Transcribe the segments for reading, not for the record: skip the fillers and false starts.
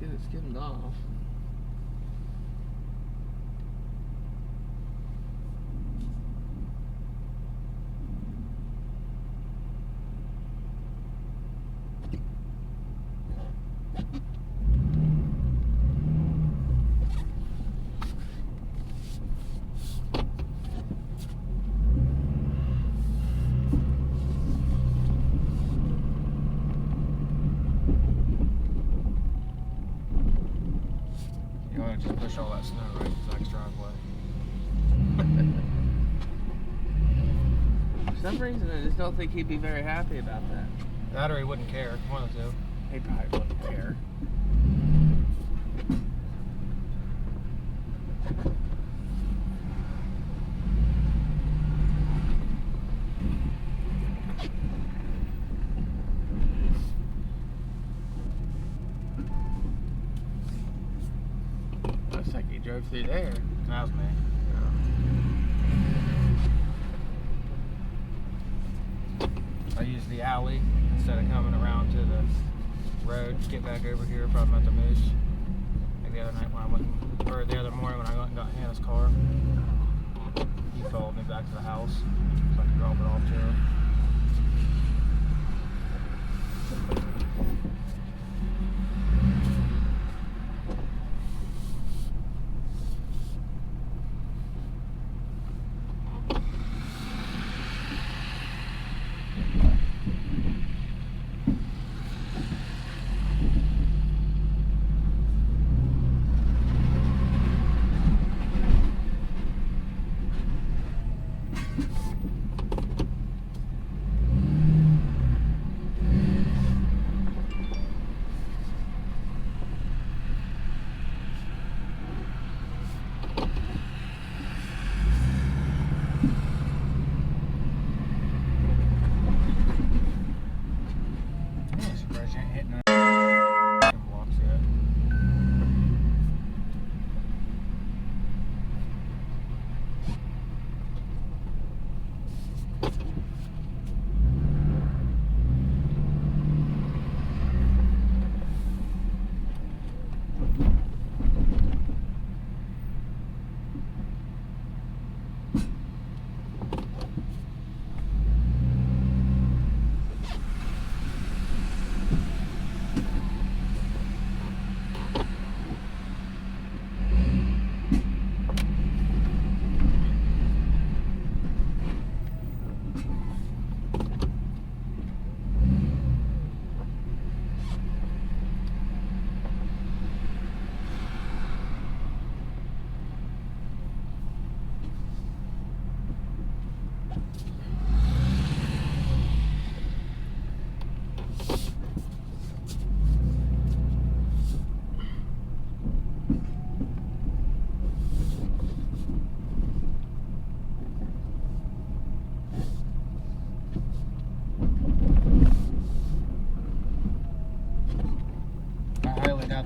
get it skimmed off. Just push all that snow right into Zach's driveway. For some reason, I just don't think he'd be very happy about that. That or he wouldn't care. One of the two. He probably wouldn't care. Looks like he drove through there. That was me. I used the alley instead of coming around to the road to get back over here from at the Moose. Like the other night when I went, or the other morning when I went and got Hannah's car. He followed me back to the house so I could drop it off to her.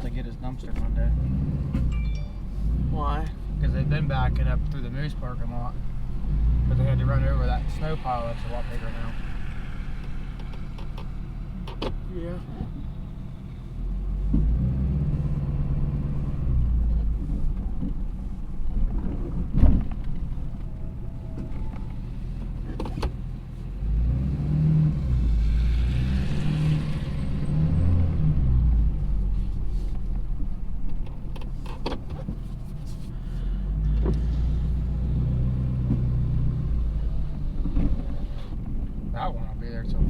To get his dumpster one day. Why? Because they've been backing up through the Moose parking lot, but they had to run over that snow pile that's a lot bigger now. Yeah. That one will be there till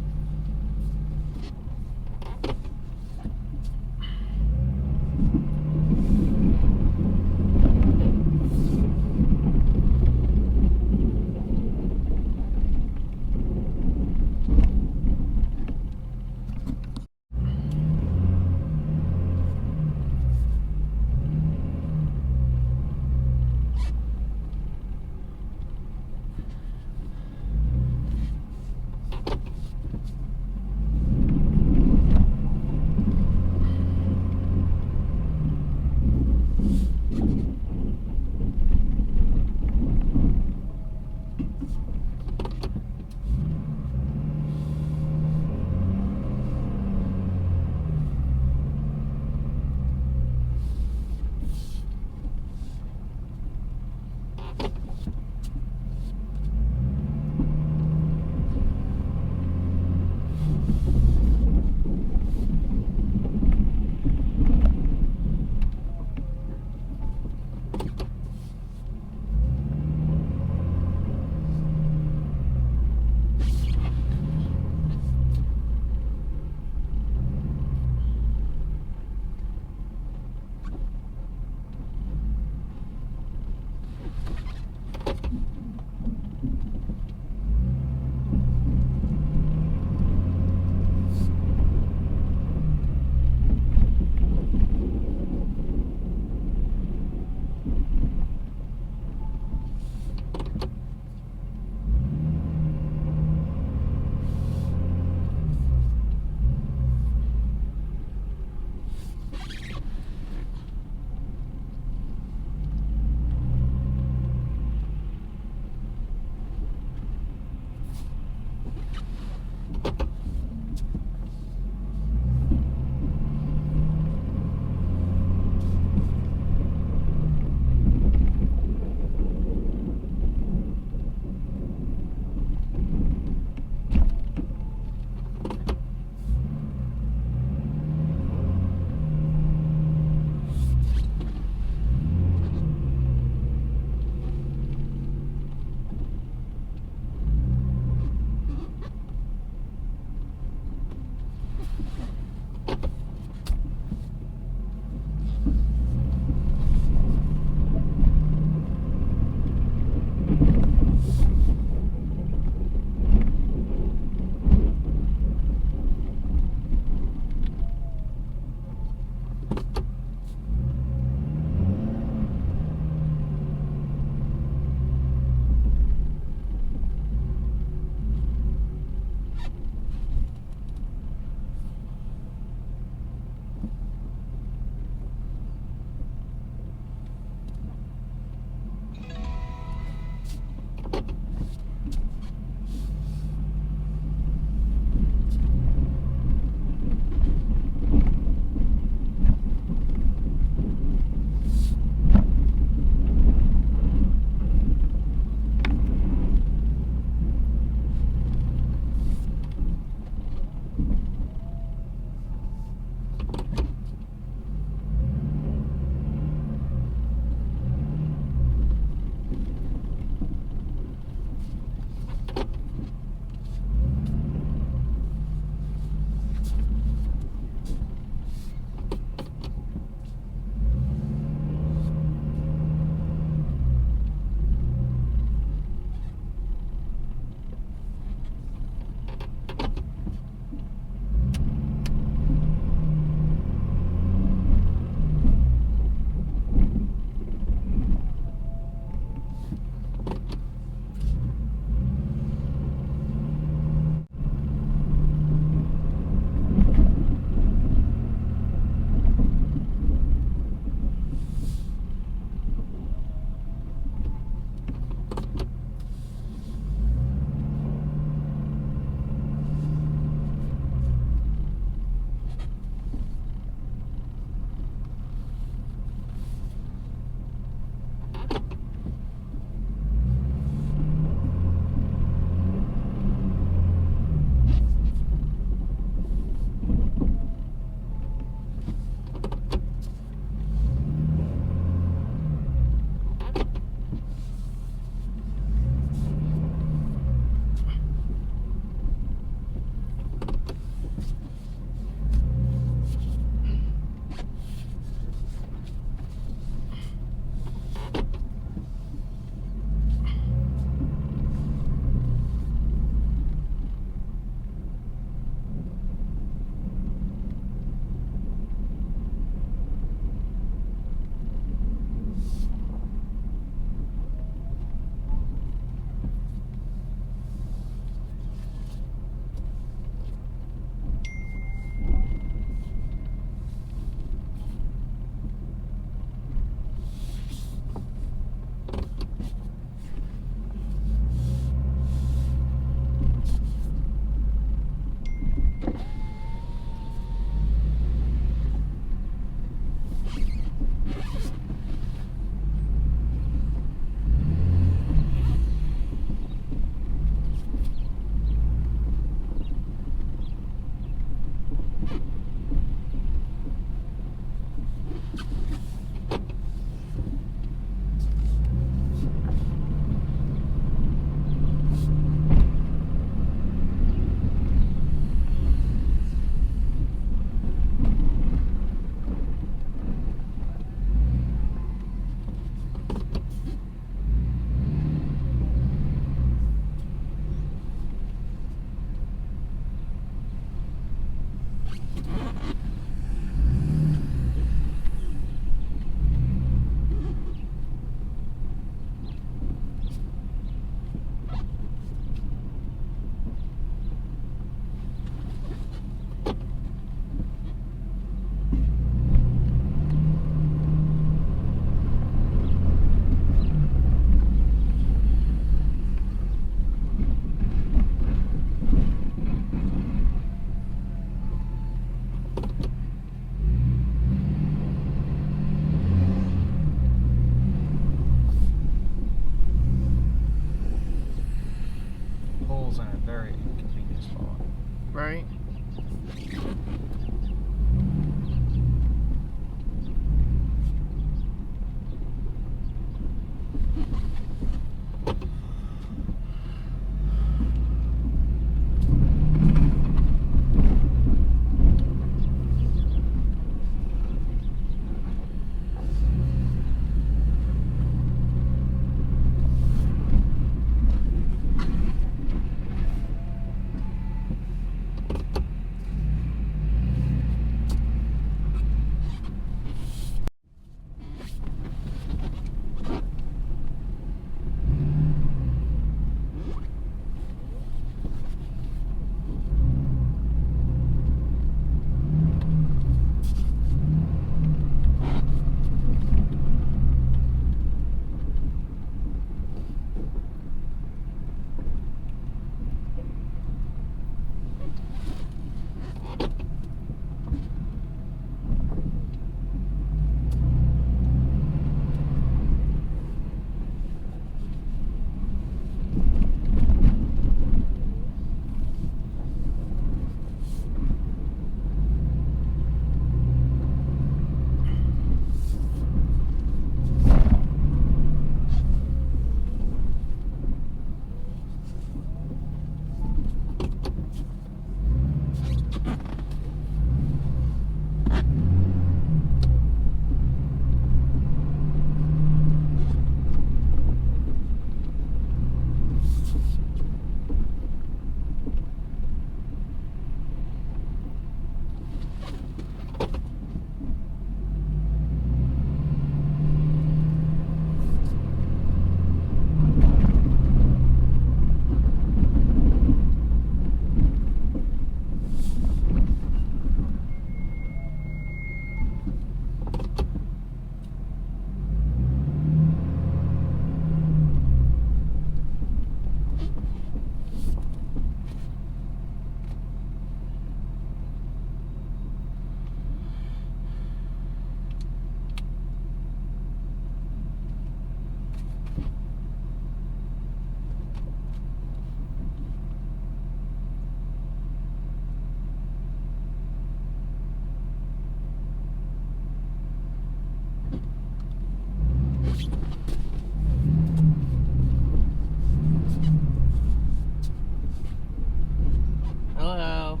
Hello.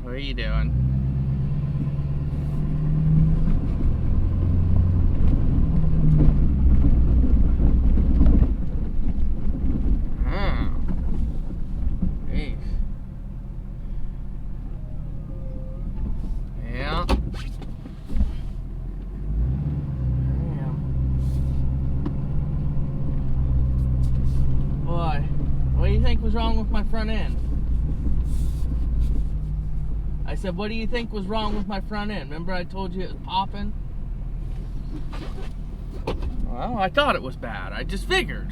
What are you doing? Jeez. Yeah. Boy, what do you think was wrong with my front end? I said, what do you think was wrong with my front end? Remember I told you it was popping? Well, I thought it was bad. I just figured.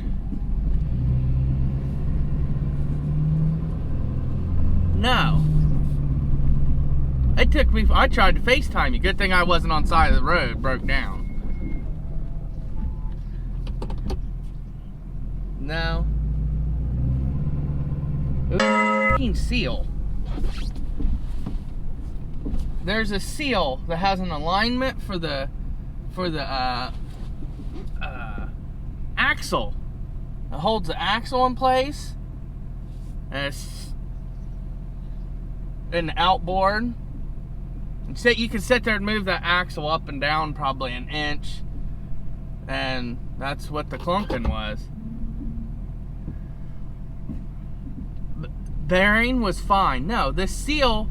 No. It took me, I tried to FaceTime you. Good thing I wasn't on the side of the road, broke down. No. Fucking seal. There's a seal that has an alignment for the axle. It holds the axle in place. And it's an outboard. And you can sit there and move that axle up and down probably an inch. And that's what the clunking was. Bearing was fine. No, this seal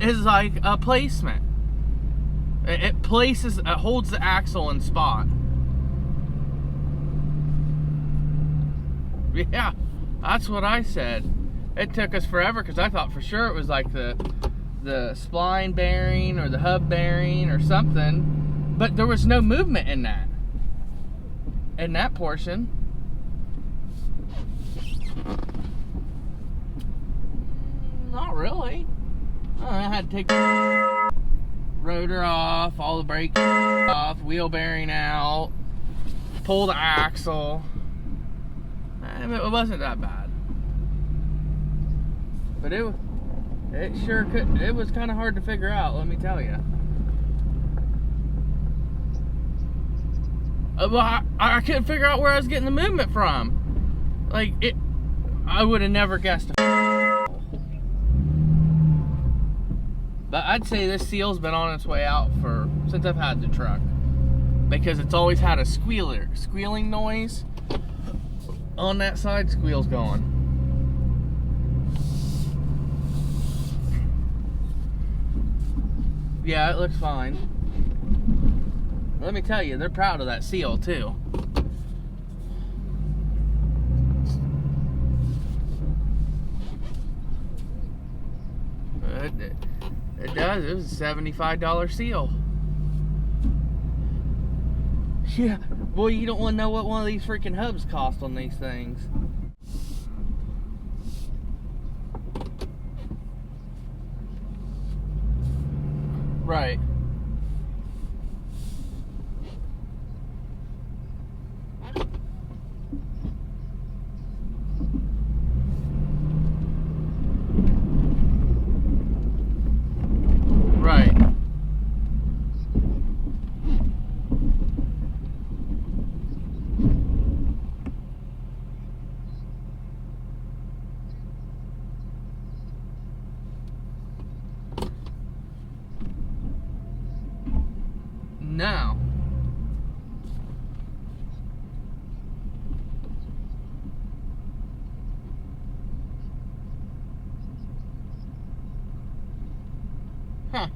is like a placement. It holds the axle in spot. Yeah, that's what I said. It took us forever because I thought for sure it was like the spline bearing or the hub bearing or something, but there was no movement in that portion. Not really. I had to take the rotor off, all the brake off, wheel bearing out, pull the axle. It wasn't that bad. But it sure could. It was kind of hard to figure out, let me tell you. Well, I couldn't figure out where I was getting the movement from. Like, I would have never guessed. But I'd say this seal's been on its way out since I've had the truck. Because it's always had a squealing noise. On that side, squeal's going. Yeah, it looks fine. Let me tell you, they're proud of that seal too. It does. It was a $75 seal. Yeah, boy, you don't want to know what one of these freaking hubs cost on these things. Right. Right. Now, huh.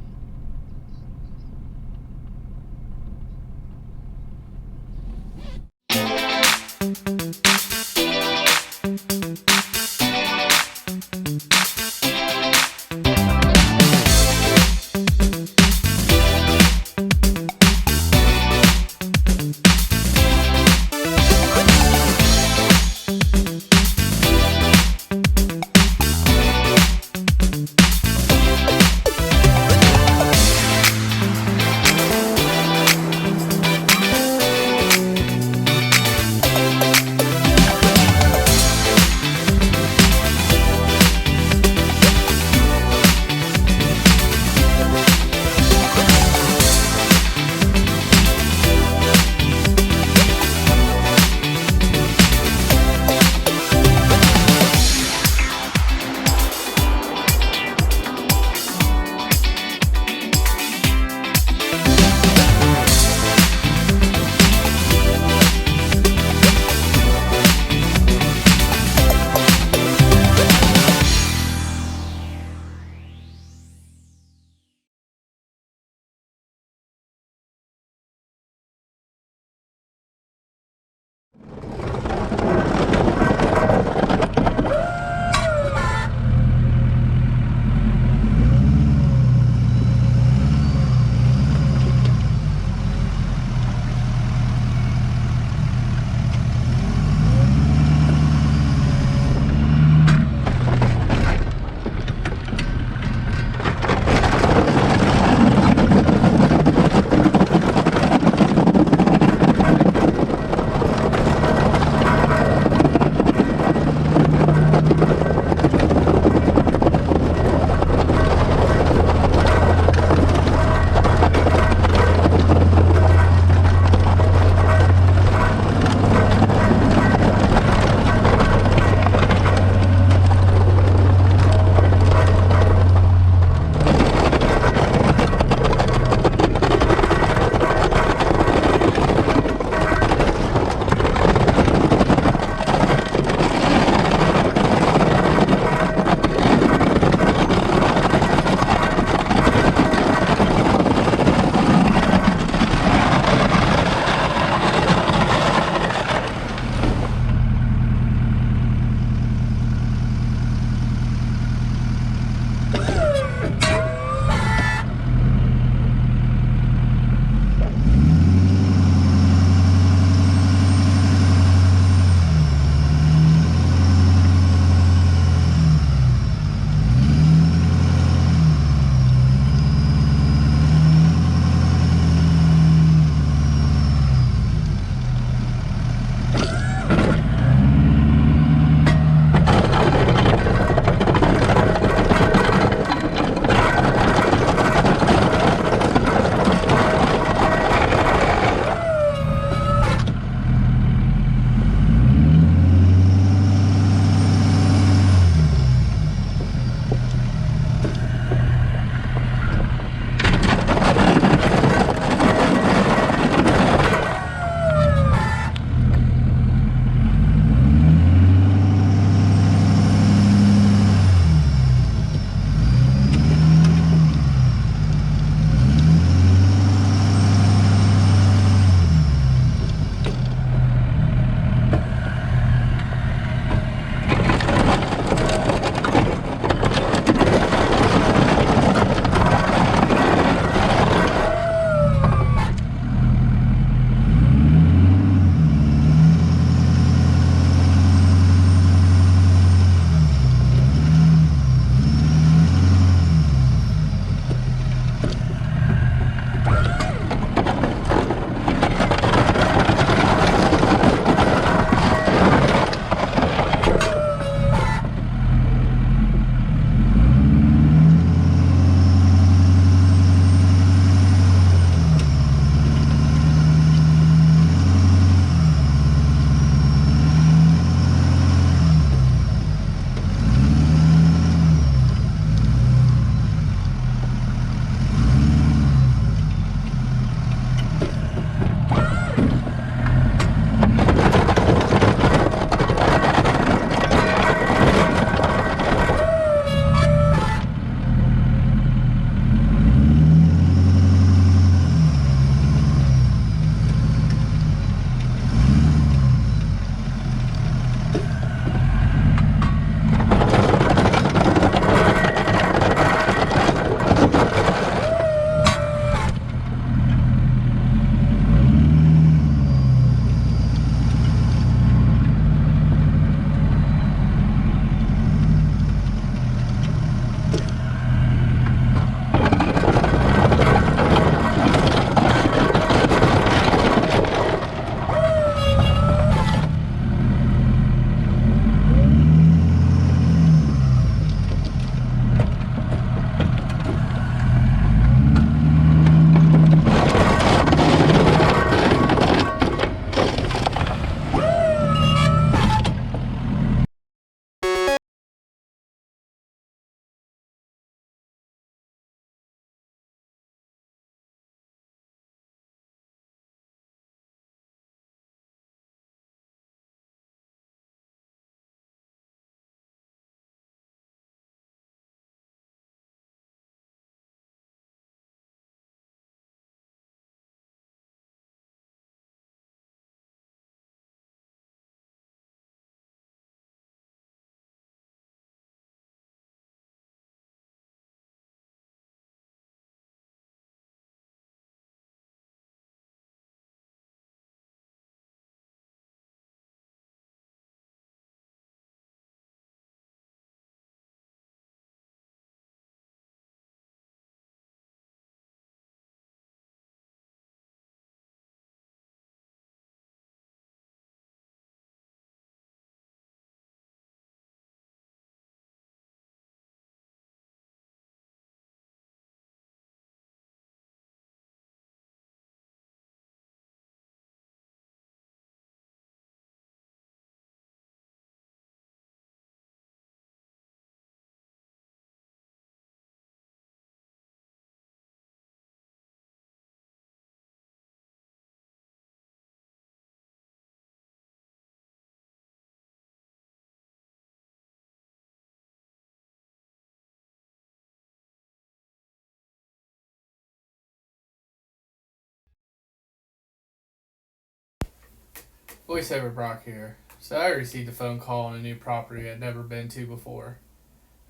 Voiceover Brock here. So I received a phone call on a new property I'd never been to before.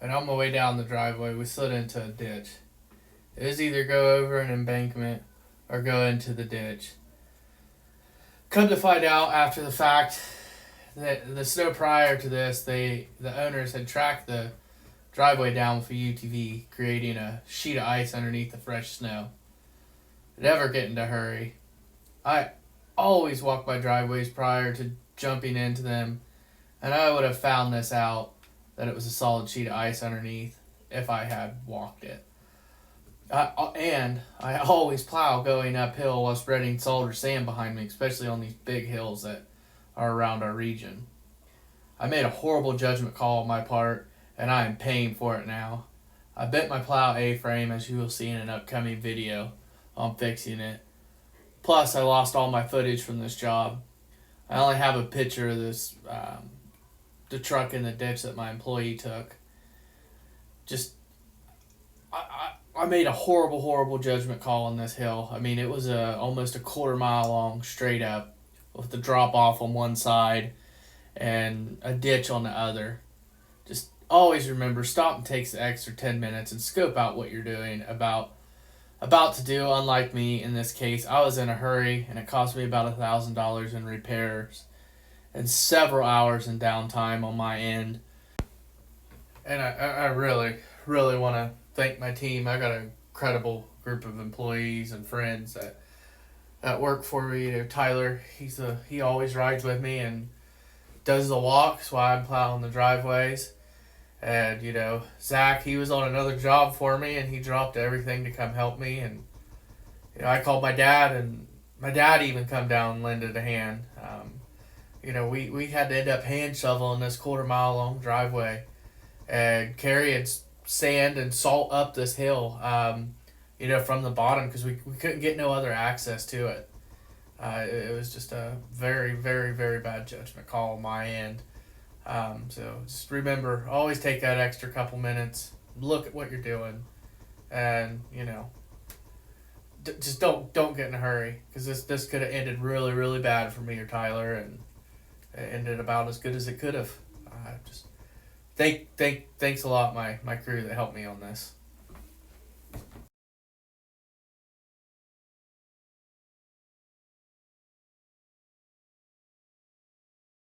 And on my way down the driveway, we slid into a ditch. It was either go over an embankment or go into the ditch. Come to find out after the fact that the snow prior to this, the owners had tracked the driveway down with a UTV, creating a sheet of ice underneath the fresh snow. Never get in a hurry. I always walk my driveways prior to jumping into them, and I would have found this out that it was a solid sheet of ice underneath if I had walked it. And I always plow going uphill while spreading salt or sand behind me, especially on these big hills that are around our region. I made a horrible judgment call on my part, and I am paying for it now. I bent my plow A-frame, as you will see in an upcoming video on fixing it. Plus, I lost all my footage from this job. I only have a picture of this, the truck in the ditch that my employee took. I made a horrible judgment call on this hill. I mean, it was almost a quarter-mile long straight up with the drop-off on one side and a ditch on the other. Just always remember, stop and take the extra 10 minutes and scope out what you're doing about to do. Unlike me, in this case, I was in a hurry, and it cost me about $1,000 in repairs and several hours in downtime on my end. And I really want to thank my team. I got a credible group of employees and friends that work for me. You know, Tyler, he always rides with me and does the walks while I'm plowing the driveways. And, you know, Zach, he was on another job for me, and he dropped everything to come help me. And, you know, I called my dad, and my dad even come down and lended a hand. You know, we had to end up hand shoveling this quarter-mile long driveway and carrying sand and salt up this hill, you know, from the bottom, because we couldn't get no other access to it. It was just a very bad judgment call on my end. So just remember, always take that extra couple minutes, look at what you're doing, and, you know, just don't get in a hurry, because this could have ended really bad for me or Tyler, and it ended about as good as it could have. Just thanks a lot, my crew that helped me on this.